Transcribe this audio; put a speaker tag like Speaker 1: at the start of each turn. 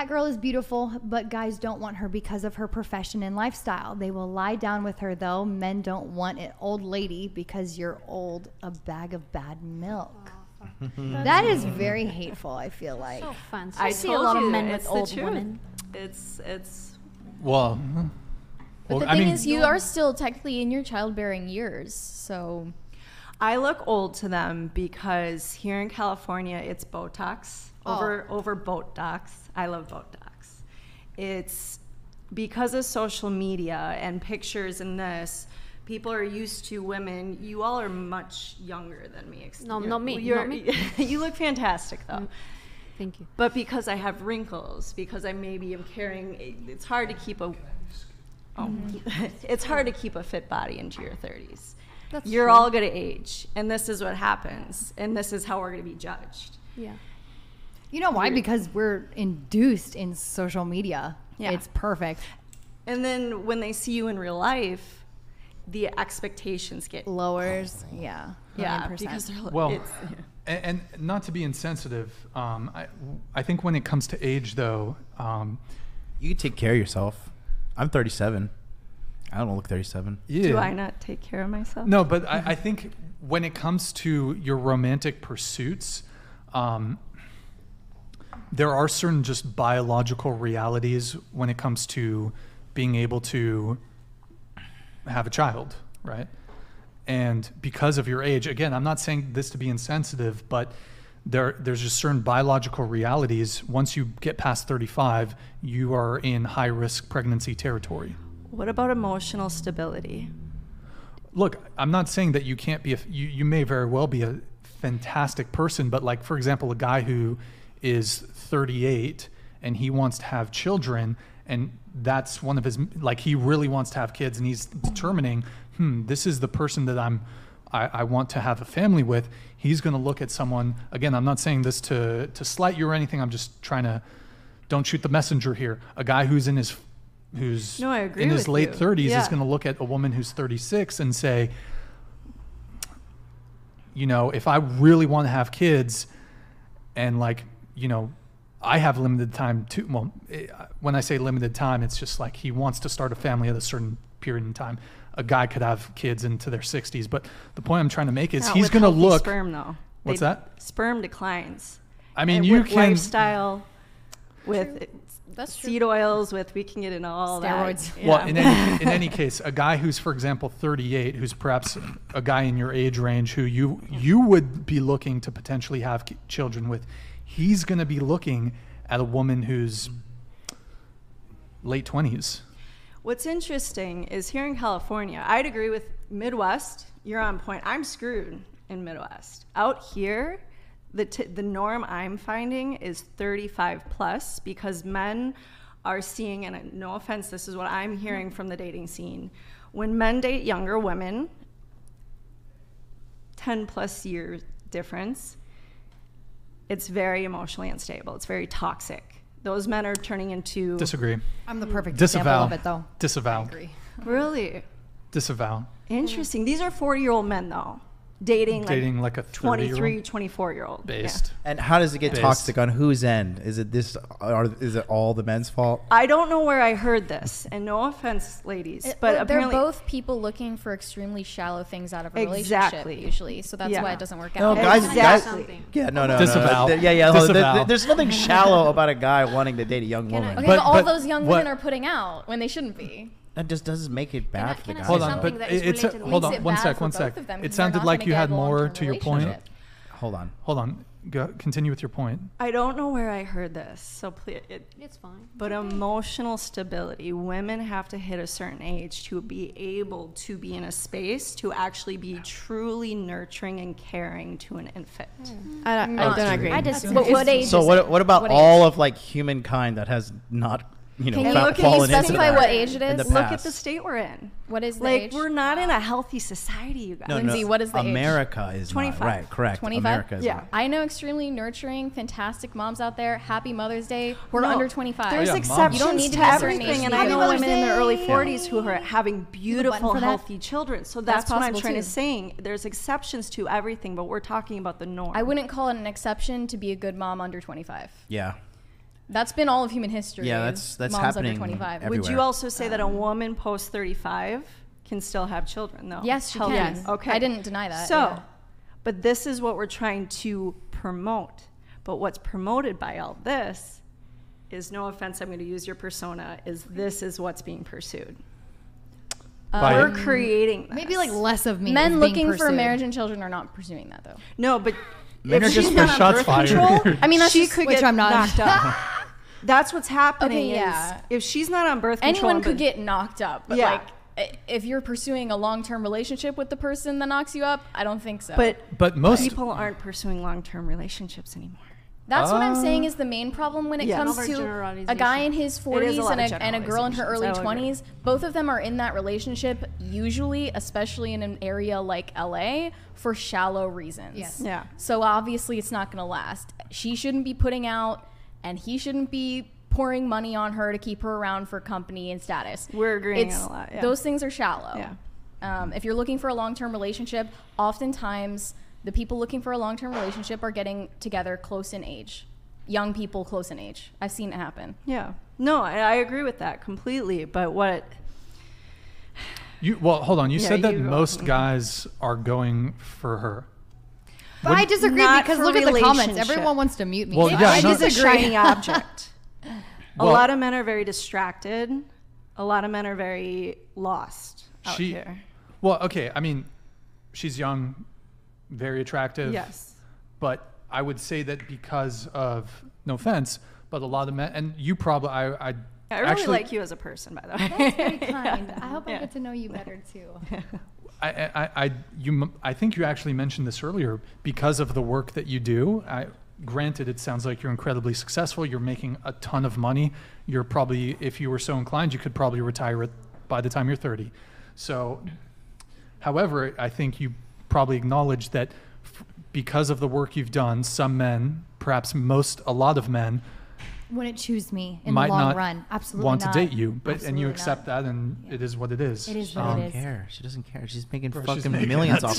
Speaker 1: Cat girl is beautiful, but guys don't want her because of her profession and lifestyle. They will lie down with her, though. Men don't want an old lady because you're old, a bag of bad milk. That is very hateful, I feel like.
Speaker 2: So fun.
Speaker 3: I
Speaker 2: see a lot of men with
Speaker 3: the
Speaker 2: old
Speaker 3: truth.
Speaker 2: women.
Speaker 3: It's
Speaker 4: Well,
Speaker 5: But the thing is, you are still technically in your childbearing years, so...
Speaker 3: I look old to them because here in California, it's Botox over Botox. I love Botox. It's because of social media and pictures and this, people are used to women. You all are much younger than me.
Speaker 2: No, not me. Not me.
Speaker 3: You look fantastic, though.
Speaker 2: Thank you.
Speaker 3: But because I have wrinkles, because I maybe am carrying, it's hard to keep it's hard to keep a fit body into your 30s. You're all going to age, and this is what happens, and this is how we're going to be judged.
Speaker 2: Yeah.
Speaker 1: You know why? Because we're induced in social media.
Speaker 3: Yeah.
Speaker 1: It's perfect.
Speaker 3: And then when they see you in real life, the expectations get
Speaker 1: Lowers. Yeah. 100%.
Speaker 3: because they're
Speaker 4: well, and not to be insensitive, I think when it comes to age, though,
Speaker 6: you can take care of yourself. I'm 37. I don't look 37.
Speaker 4: yeah.
Speaker 3: Do I not take care of myself?
Speaker 4: No, but I think when it comes to your romantic pursuits, there are certain just biological realities when it comes to being able to have a child, right? And because of your age, again, I'm not saying this to be insensitive, but there's just certain biological realities. Once you get past 35, you are in high-risk pregnancy territory.
Speaker 3: What about emotional stability?
Speaker 4: Look, I'm not saying that you can't be you may very well be a fantastic person, but like, for example, a guy who is 38 and he wants to have children, and that's one of his, like, he really wants to have kids, and he's determining, this is the person that I want to have a family with. He's going to look at someone, again, I'm not saying this to slight you or anything, I'm just trying to, don't shoot the messenger here. A guy who's in his
Speaker 3: No, I agree
Speaker 4: in his
Speaker 3: with
Speaker 4: late
Speaker 3: you.
Speaker 4: 30s
Speaker 3: Yeah.
Speaker 4: is going to look at a woman who's 36 and say, you know, if I really want to have kids, and like, you know, I have limited time too. Well, when I say limited time, it's just like he wants to start a family at a certain period in time. A guy could have kids into their 60s, but the point I'm trying to make is
Speaker 3: Not
Speaker 4: he's
Speaker 3: with
Speaker 4: going to
Speaker 3: healthy
Speaker 4: look.
Speaker 3: sperm, though.
Speaker 4: What's that?
Speaker 3: Sperm declines.
Speaker 4: I mean,
Speaker 3: And
Speaker 4: you
Speaker 3: with
Speaker 4: can
Speaker 3: lifestyle, with
Speaker 5: That's true.
Speaker 3: seed oils, with we can get into all
Speaker 1: Steroids.
Speaker 3: that.
Speaker 4: Well, in any case, a guy who's, for example, 38, who's perhaps a guy in your age range who you would be looking to potentially have children with, he's going to be looking at a woman who's late 20s.
Speaker 3: What's interesting is here in California, I'd agree with Midwest. You're on point. I'm screwed in Midwest. Out here, the norm I'm finding is 35 plus, because men are seeing, and no offense, this is what I'm hearing from the dating scene. When men date younger women, 10 plus year difference, it's very emotionally unstable. It's very toxic. Those men are turning into...
Speaker 4: Disagree.
Speaker 1: I'm the perfect
Speaker 4: Disavow.
Speaker 1: example of it, though.
Speaker 4: Disavow.
Speaker 1: I agree.
Speaker 3: Really?
Speaker 4: Disavow.
Speaker 3: Interesting. These are 40-year-old men, though, dating
Speaker 4: like a
Speaker 3: 23, 24-year-old.
Speaker 4: based.
Speaker 6: And how does it get
Speaker 4: Based.
Speaker 6: toxic? On whose end? Is it this? Or is it all the men's fault?
Speaker 3: I don't know where I heard this, and no offense, ladies, but
Speaker 5: They're
Speaker 3: apparently
Speaker 5: both people looking for extremely shallow things out of a
Speaker 3: Exactly.
Speaker 5: relationship, usually. So that's
Speaker 3: Yeah.
Speaker 5: why it doesn't work
Speaker 6: No,
Speaker 5: out.
Speaker 6: guys,
Speaker 3: Exactly.
Speaker 6: Yeah, no.
Speaker 4: Disavow.
Speaker 6: Yeah.
Speaker 4: Disavow.
Speaker 6: There's nothing shallow about a guy wanting to date a young woman.
Speaker 5: Okay,
Speaker 4: But-
Speaker 5: but all
Speaker 4: but
Speaker 5: those young
Speaker 4: what-
Speaker 5: women are putting out when they shouldn't be.
Speaker 6: That just doesn't make it bad for the
Speaker 2: can I
Speaker 6: guy.
Speaker 2: say
Speaker 4: Hold on,
Speaker 2: something
Speaker 4: but
Speaker 2: that is
Speaker 4: it's
Speaker 2: related to
Speaker 4: hold
Speaker 5: Makes
Speaker 4: on,
Speaker 5: it
Speaker 4: one
Speaker 5: bad
Speaker 4: sec,
Speaker 5: for
Speaker 4: one
Speaker 5: both
Speaker 4: sec.
Speaker 5: of them,
Speaker 4: It
Speaker 5: 'cause they're
Speaker 4: sounded
Speaker 5: not
Speaker 4: like
Speaker 5: gonna
Speaker 4: you
Speaker 5: get
Speaker 4: had
Speaker 5: a
Speaker 4: more
Speaker 5: long-term
Speaker 4: to your point.
Speaker 5: relationship.
Speaker 6: Hold on.
Speaker 4: Hold on. Continue with your point.
Speaker 3: I don't know where I heard this, so please,
Speaker 2: It's fine.
Speaker 3: but emotional stability, women have to hit a certain age to be able to be in a space to actually be truly nurturing and caring to an infant.
Speaker 1: I don't agree.
Speaker 5: I disagree.
Speaker 1: But what age
Speaker 6: So
Speaker 1: is
Speaker 6: what about
Speaker 5: What
Speaker 6: all of like humankind that has not,
Speaker 5: Can you
Speaker 3: look at-
Speaker 6: fallen into
Speaker 5: specify
Speaker 6: that
Speaker 5: what age it
Speaker 6: in the
Speaker 5: is?
Speaker 3: Look at
Speaker 6: past?
Speaker 3: the state we're in.
Speaker 5: What is the
Speaker 3: Like,
Speaker 5: age?
Speaker 3: we're not in a healthy society, you guys.
Speaker 6: No,
Speaker 5: Lindsay, what is the age?
Speaker 6: America is
Speaker 3: 25.
Speaker 6: not right. Correct.
Speaker 5: 25?
Speaker 6: America is
Speaker 3: Yeah.
Speaker 6: not.
Speaker 5: I know extremely nurturing, fantastic moms out there. Happy Mother's Day. We're
Speaker 3: No,
Speaker 5: under 25.
Speaker 3: There's
Speaker 4: Oh, yeah, moms.
Speaker 3: exceptions
Speaker 5: You don't need to
Speaker 3: to
Speaker 5: be a certain
Speaker 3: everything,
Speaker 5: age
Speaker 3: and
Speaker 5: to
Speaker 3: I
Speaker 5: be
Speaker 3: know
Speaker 5: a
Speaker 3: women in their early
Speaker 1: Day.
Speaker 3: 40s who are having beautiful,
Speaker 5: for that?
Speaker 3: healthy children. So that's what I'm
Speaker 5: possible
Speaker 3: trying to
Speaker 5: too.
Speaker 3: say. There's exceptions to everything, but we're talking about the norm.
Speaker 5: I wouldn't call it an exception to be a good mom under 25.
Speaker 6: Yeah.
Speaker 5: That's been all of human history.
Speaker 6: Yeah,
Speaker 5: is
Speaker 6: that's
Speaker 5: moms
Speaker 6: happening
Speaker 5: under 25.
Speaker 6: everywhere.
Speaker 3: Would you also say that a woman post 35 can still have children, though?
Speaker 5: Yes, she
Speaker 3: Healthy.
Speaker 5: can.
Speaker 3: Okay.
Speaker 5: I didn't deny that.
Speaker 3: So,
Speaker 5: yeah.
Speaker 3: but this is what we're trying to promote. But what's promoted by all this is, no offense, I'm going to use your persona, is this is what's being pursued. We're creating this.
Speaker 1: Maybe like less of me. is
Speaker 5: Men
Speaker 1: being
Speaker 5: looking for
Speaker 1: pursued.
Speaker 5: marriage and children are not pursuing that, though.
Speaker 3: No, but
Speaker 6: Men
Speaker 3: if
Speaker 6: are
Speaker 3: she's
Speaker 6: just
Speaker 3: not
Speaker 4: for
Speaker 3: on
Speaker 4: shots
Speaker 3: birth
Speaker 4: fired.
Speaker 3: control,
Speaker 5: I mean, that's
Speaker 3: she
Speaker 5: just-
Speaker 3: could
Speaker 1: which
Speaker 3: get
Speaker 1: I'm not.
Speaker 3: knocked up. That's what's happening.
Speaker 5: Okay, yeah.
Speaker 3: Is if she's not on birth control,
Speaker 5: Anyone could get knocked up, but
Speaker 3: Yeah.
Speaker 5: like if you're pursuing a long-term relationship with the person that knocks you up, I don't think so.
Speaker 4: But most
Speaker 3: people aren't pursuing long-term relationships anymore.
Speaker 5: that's what I'm saying is the main problem when it
Speaker 3: Yeah.
Speaker 5: comes to a guy in his 40s
Speaker 3: lot of
Speaker 5: and a girl in her early
Speaker 3: generalizations, I will
Speaker 5: 20s. Both of them are in that relationship, usually, especially in an area like LA, for shallow reasons.
Speaker 1: Yes.
Speaker 3: Yeah.
Speaker 5: So obviously it's not going to last. She shouldn't be putting out, and he shouldn't be pouring money on her to keep her around for company and status.
Speaker 3: We're agreeing on a lot, yeah.
Speaker 5: Those things are shallow.
Speaker 3: Yeah.
Speaker 5: If you're looking for a long-term relationship, oftentimes the people looking for a long-term relationship are getting together close in age. Young people close in age. I've seen it happen.
Speaker 3: Yeah. No, I agree with that completely. But what?
Speaker 4: well, hold on. You
Speaker 3: Yeah,
Speaker 4: said that
Speaker 3: you go.
Speaker 4: most guys are going for her.
Speaker 1: But I disagree
Speaker 3: Not
Speaker 1: because
Speaker 3: for
Speaker 1: look at the comments.
Speaker 3: relationship.
Speaker 1: Everyone wants to mute me.
Speaker 4: Well, yeah,
Speaker 3: She's
Speaker 4: no-
Speaker 3: a shiny object.
Speaker 4: Well-
Speaker 3: A lot of men are very distracted. A lot of men are very lost out
Speaker 4: She-
Speaker 3: here.
Speaker 4: Well, okay. I mean, she's young, very attractive.
Speaker 3: Yes.
Speaker 4: But I would say that because of, no offense, but a lot of men, and you probably, I
Speaker 3: I really
Speaker 4: actually,
Speaker 3: like you as a person, by the way.
Speaker 1: That's very kind. I hope I
Speaker 3: Yeah.
Speaker 1: get to know you better too.
Speaker 4: I think you actually mentioned this earlier because of the work that you do. Granted, it sounds like you're incredibly successful. You're making a ton of money. You're probably, if you were so inclined, you could probably retire by the time you're 30. So, however, I think you probably acknowledge that because of the work you've done, some men, perhaps a lot of men,
Speaker 1: Wouldn't choose me in the
Speaker 4: might
Speaker 1: long
Speaker 4: not
Speaker 1: run. Absolutely
Speaker 4: want
Speaker 1: not.
Speaker 4: to date you, but and you
Speaker 1: Absolutely
Speaker 4: accept
Speaker 1: not.
Speaker 4: that, and it is what it is.
Speaker 1: It is
Speaker 6: She
Speaker 1: what
Speaker 6: doesn't
Speaker 1: it is.
Speaker 6: care. She doesn't care. She's making
Speaker 4: Bro, she's
Speaker 6: fucking
Speaker 4: making
Speaker 6: millions
Speaker 4: that
Speaker 6: off